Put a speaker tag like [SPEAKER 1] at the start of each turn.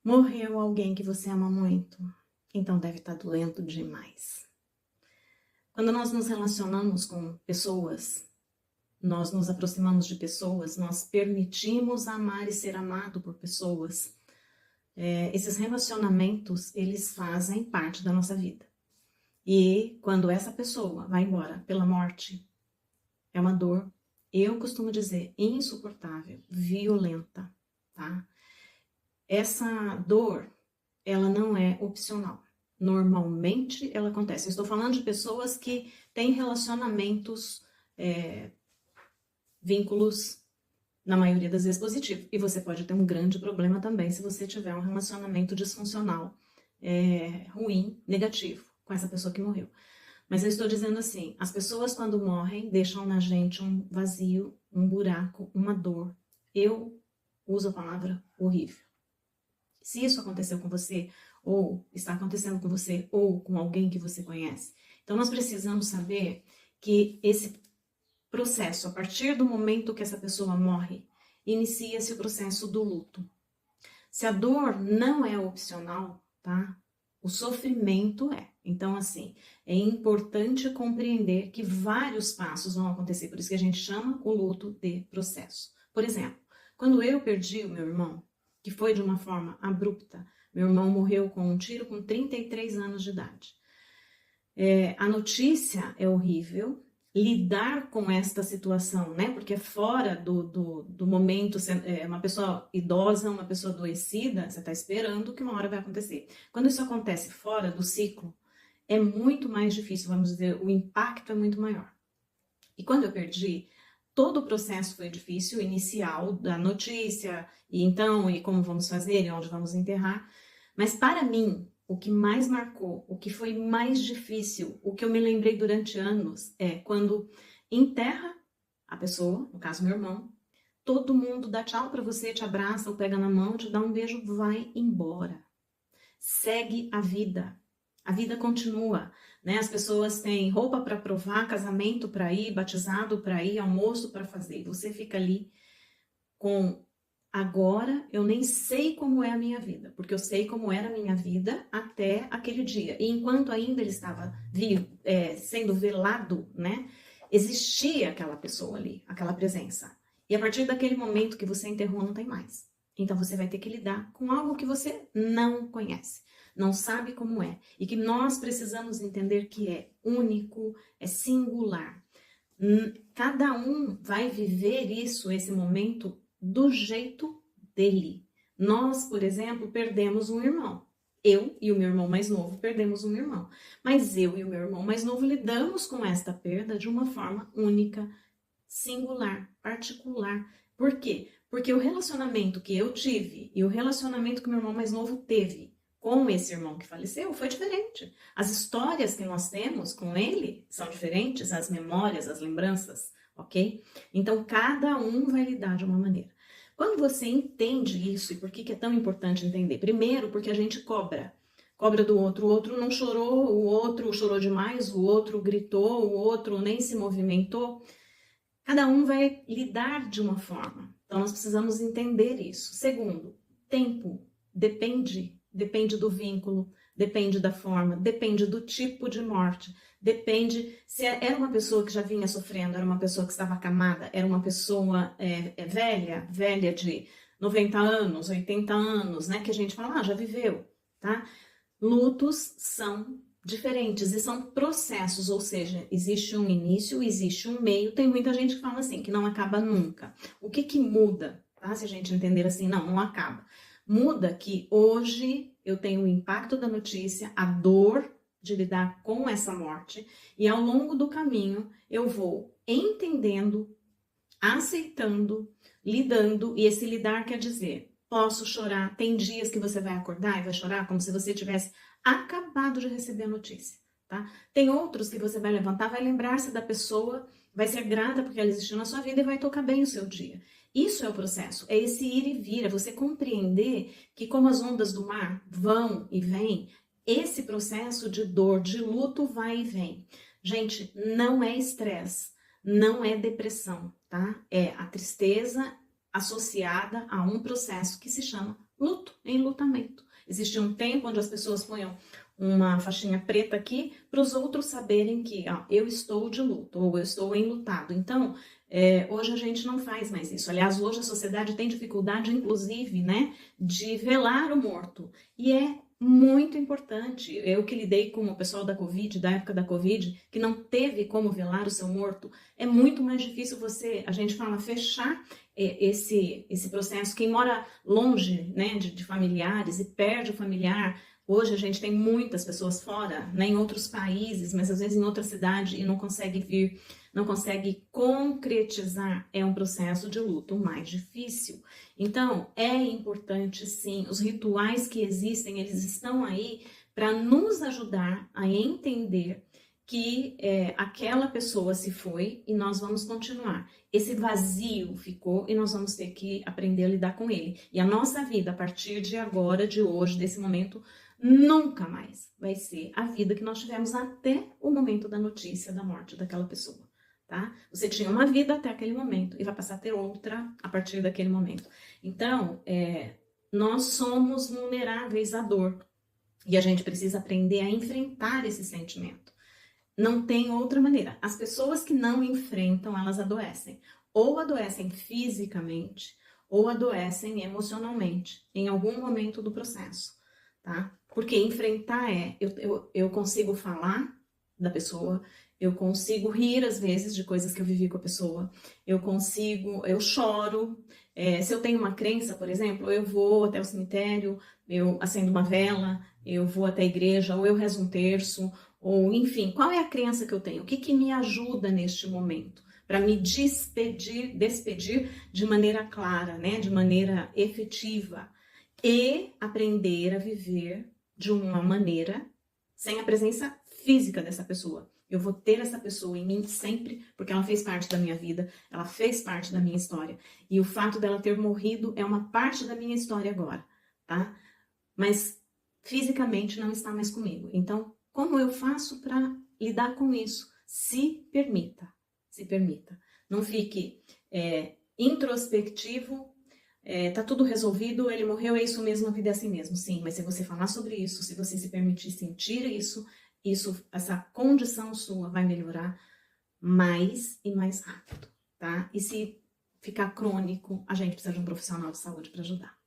[SPEAKER 1] Morreu alguém que você ama muito, então deve estar doendo demais. Quando nós nos relacionamos com pessoas, nós nos aproximamos de pessoas, nós permitimos amar e ser amado por pessoas. Esses relacionamentos, eles fazem parte da nossa vida. E quando essa pessoa vai embora pela morte, é uma dor, eu costumo dizer, insuportável, violenta, tá? Essa dor, ela não é opcional. Normalmente ela acontece. Eu estou falando de pessoas que têm relacionamentos, vínculos, na maioria das vezes positivos. E você pode ter um grande problema também se você tiver um relacionamento disfuncional, ruim, negativo, com essa pessoa que morreu. Mas eu estou dizendo assim, as pessoas quando morrem deixam na gente um vazio, um buraco, uma dor. Eu uso a palavra horrível. Se isso aconteceu com você, ou está acontecendo com você, ou com alguém que você conhece. Então nós precisamos saber que esse processo, a partir do momento que essa pessoa morre, inicia-se o processo do luto. Se a dor não é opcional, tá? O sofrimento é. Então, assim, é importante compreender que vários passos vão acontecer, por isso que a gente chama o luto de processo. Por exemplo, quando eu perdi o meu irmão, que foi de uma forma abrupta, meu irmão morreu com um tiro com 33 anos de idade. A notícia é horrível, lidar com esta situação, né? Porque fora do momento, uma pessoa idosa, uma pessoa adoecida, você está esperando que uma hora vai acontecer. Quando isso acontece fora do ciclo, é muito mais difícil, vamos dizer, o impacto é muito maior. E quando eu perdi, todo o processo foi difícil, inicial da notícia, e então, e como vamos fazer, e onde vamos enterrar. Mas para mim, o que mais marcou, o que foi mais difícil, o que eu me lembrei durante anos, é quando enterra a pessoa, no caso meu irmão, todo mundo dá tchau para você, te abraça ou pega na mão, te dá um beijo, vai embora. Segue a vida. A vida continua, né? As pessoas têm roupa para provar, casamento para ir, batizado para ir, almoço para fazer. Você fica ali com agora eu nem sei como é a minha vida, porque eu sei como era a minha vida até aquele dia. E enquanto ainda ele estava sendo velado, né? Existia aquela pessoa ali, aquela presença. E a partir daquele momento que você enterrou, não tem mais. Então você vai ter que lidar com algo que você não conhece, não sabe como é. E que nós precisamos entender que é único, é singular. Cada um vai viver isso, esse momento, do jeito dele. Nós, por exemplo, perdemos um irmão. Eu e o meu irmão mais novo perdemos um irmão. Mas eu e o meu irmão mais novo lidamos com esta perda de uma forma única, singular, particular. Por quê? Porque o relacionamento que eu tive e o relacionamento que o meu irmão mais novo teve com esse irmão que faleceu foi diferente. As histórias que nós temos com ele são diferentes, as memórias, as lembranças, ok? Então, cada um vai lidar de uma maneira. Quando você entende isso, e por que é tão importante entender? Primeiro, porque a gente cobra. Cobra do outro, o outro não chorou, o outro chorou demais, o outro gritou, o outro nem se movimentou. Cada um vai lidar de uma forma. Então, nós precisamos entender isso. Segundo, tempo depende do vínculo, depende da forma, depende do tipo de morte, depende se era uma pessoa que já vinha sofrendo, era uma pessoa que estava acamada, era uma pessoa velha de 90 anos, 80 anos, né? Que a gente fala, já viveu, tá? Lutos são diferentes e são processos, ou seja, existe um início, existe um meio. Tem muita gente que fala assim, que não acaba nunca. O que muda, tá? Se a gente entender assim, não acaba. Muda que hoje eu tenho o impacto da notícia, a dor de lidar com essa morte, e ao longo do caminho eu vou entendendo, aceitando, lidando, e esse lidar quer dizer, posso chorar, tem dias que você vai acordar e vai chorar como se você tivesse acabado de receber a notícia, tá? Tem outros que você vai levantar, vai lembrar-se da pessoa, vai ser grata porque ela existiu na sua vida e vai tocar bem o seu dia. Isso é o processo, é esse ir e vir, é você compreender que como as ondas do mar vão e vêm, esse processo de dor, de luto vai e vem. Gente, não é estresse, não é depressão, tá? É a tristeza associada a um processo que se chama luto, enlutamento. Existia um tempo onde as pessoas punham uma faixinha preta aqui para os outros saberem que ó, eu estou de luto ou eu estou enlutado. Então, hoje a gente não faz mais isso. Aliás, hoje a sociedade tem dificuldade, inclusive, né, de velar o morto. E é muito importante. Eu que lidei com o pessoal da Covid, da época da Covid, que não teve como velar o seu morto, é muito mais difícil a gente fala, fechar esse processo. Quem mora longe, né, de familiares e perde o familiar, hoje a gente tem muitas pessoas fora, né, em outros países, mas às vezes em outra cidade e não consegue vir, não consegue concretizar, é um processo de luto mais difícil. Então, é importante sim, os rituais que existem, eles estão aí para nos ajudar a entender que aquela pessoa se foi e nós vamos continuar. Esse vazio ficou e nós vamos ter que aprender a lidar com ele. E a nossa vida, a partir de agora, de hoje, desse momento, nunca mais vai ser a vida que nós tivemos até o momento da notícia da morte daquela pessoa, tá? Você tinha uma vida até aquele momento e vai passar a ter outra a partir daquele momento. Então, nós somos vulneráveis à dor e a gente precisa aprender a enfrentar esse sentimento. Não tem outra maneira. As pessoas que não enfrentam, elas adoecem. Ou adoecem fisicamente, ou adoecem emocionalmente, em algum momento do processo, tá? Porque enfrentar eu consigo falar da pessoa, eu consigo rir às vezes de coisas que eu vivi com a pessoa, eu choro. Se eu tenho uma crença, por exemplo, eu vou até o cemitério, eu acendo uma vela, eu vou até a igreja, ou eu rezo um terço, ou enfim, qual é a crença que eu tenho? O que me ajuda neste momento? Para me despedir de maneira clara, né? De maneira efetiva. E aprender a viver de uma maneira sem a presença física dessa pessoa. Eu vou ter essa pessoa em mim sempre, porque ela fez parte da minha vida, ela fez parte da minha história. E o fato dela ter morrido é uma parte da minha história agora, tá? Mas fisicamente não está mais comigo. Então, como eu faço para lidar com isso? Se permita, se permita. Não fique introspectivo, tá tudo resolvido, ele morreu, é isso mesmo, a vida é assim mesmo. Sim, mas se você falar sobre isso, se você se permitir sentir isso, essa condição sua vai melhorar mais e mais rápido, tá? E se ficar crônico, a gente precisa de um profissional de saúde para ajudar.